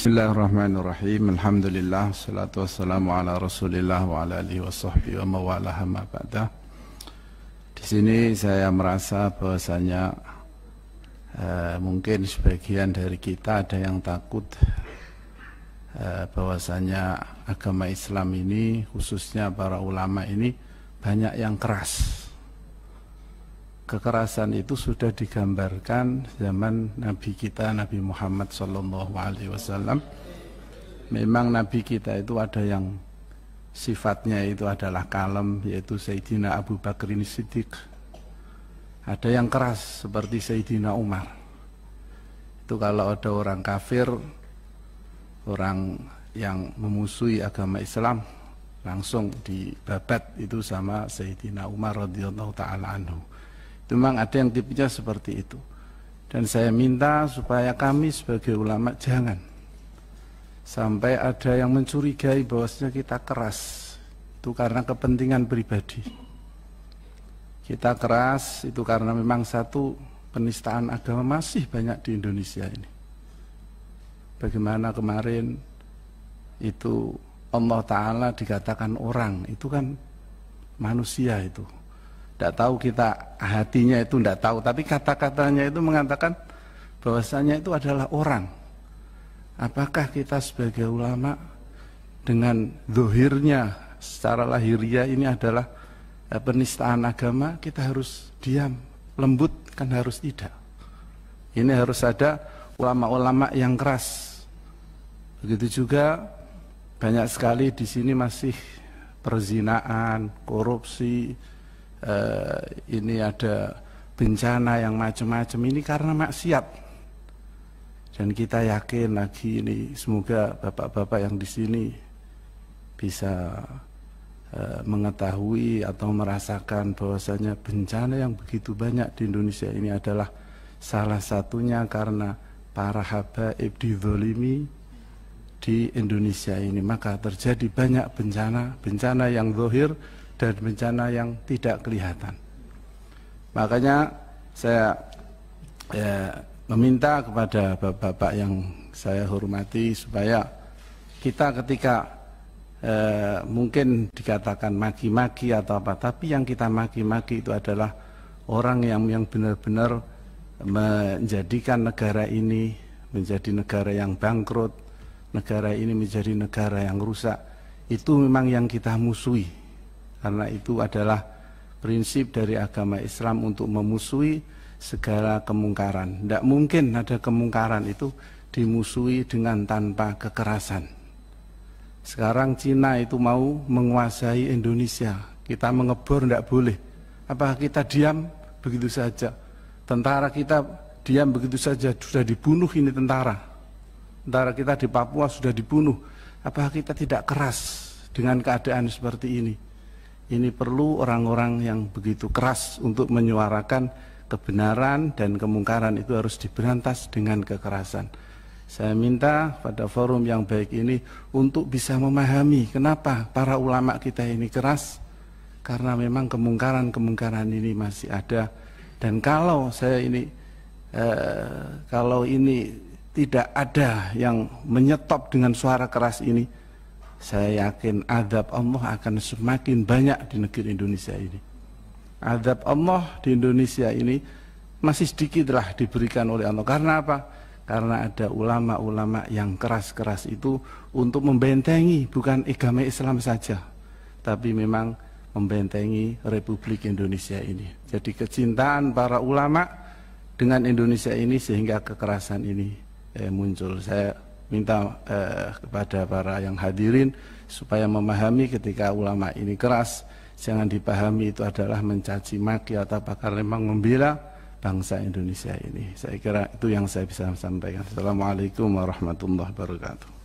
Bismillahirrahmanirrahim. Alhamdulillah, salatu wassalamu ala Rasulillah wa ala alihi wa sahbihi wa mawalah ma ba'da. Di sini saya merasa bahwasanya mungkin sebagian dari kita ada yang takut bahwasanya agama Islam ini, khususnya para ulama ini, banyak yang keras. Kekerasan itu sudah digambarkan zaman Nabi kita, Nabi Muhammad SAW. Memang Nabi kita itu ada yang sifatnya itu adalah kalem, yaitu Sayyidina Abu Bakr Siddiq. Ada yang keras seperti Sayyidina Umar. Itu kalau ada orang kafir, orang yang memusuhi agama Islam, langsung dibabat itu sama Sayyidina Umar radhiyallahu ta'ala anhu. Memang ada yang tipenya seperti itu. Dan saya minta supaya kami sebagai ulama jangan sampai ada yang mencurigai bahwasanya kita keras itu karena kepentingan pribadi. Kita keras itu karena memang satu, penistaan agama masih banyak di Indonesia ini. Bagaimana kemarin itu Allah Ta'ala dikatakan orang, itu kan manusia itu. Tidak tahu kita hatinya itu tidak tahu, tapi kata-katanya itu mengatakan bahwasanya itu adalah orang. Apakah kita sebagai ulama dengan zahirnya secara lahiriah ini adalah penistaan agama, kita harus diam, lembut? Kan harus tidak. Ini harus ada ulama-ulama yang keras. Begitu juga banyak sekali di sini masih perzinaan, korupsi. Ini ada bencana yang macam-macam ini karena maksiat. Dan kita yakin lagi ini semoga bapak-bapak yang di sini bisa mengetahui atau merasakan bahwasanya bencana yang begitu banyak di Indonesia ini adalah salah satunya karena para habaib dizalimi di Indonesia ini. Maka terjadi banyak bencana yang zahir dan bencana yang tidak kelihatan. Makanya saya meminta kepada bapak-bapak yang saya hormati supaya kita ketika mungkin dikatakan maki-maki atau apa, tapi yang kita maki-maki itu adalah orang yang benar-benar menjadikan negara ini menjadi negara yang bangkrut, negara ini menjadi negara yang rusak. Itu memang yang kita musuhi. Karena itu adalah prinsip dari agama Islam untuk memusuhi segala kemungkaran. Tidak mungkin ada kemungkaran itu dimusuhi dengan tanpa kekerasan. Sekarang Cina itu mau menguasai Indonesia. Kita mengebor tidak boleh. Apakah kita diam begitu saja? Tentara kita diam begitu saja, sudah dibunuh ini tentara. Tentara kita di Papua sudah dibunuh. Apakah kita tidak keras dengan keadaan seperti ini? Ini perlu orang-orang yang begitu keras untuk menyuarakan kebenaran, dan kemungkaran itu harus diberantas dengan kekerasan. Saya minta pada forum yang baik ini untuk bisa memahami kenapa para ulama kita ini keras, karena memang kemungkaran ini masih ada. Dan kalau ini tidak ada yang menyetop dengan suara keras ini, saya yakin azab Allah akan semakin banyak di negeri Indonesia ini. Azab Allah di Indonesia ini masih sedikitlah diberikan oleh Allah. Karena apa? Karena ada ulama-ulama yang keras-keras itu untuk membentengi bukan agama Islam saja, tapi memang membentengi Republik Indonesia ini. Jadi kecintaan para ulama dengan Indonesia ini sehingga kekerasan ini muncul. Saya minta kepada para yang hadirin supaya memahami ketika ulama ini keras, jangan dipahami itu adalah mencaci maki atau bahkan memang membela bangsa Indonesia ini. Saya kira itu yang saya bisa sampaikan. Assalamualaikum warahmatullahi wabarakatuh.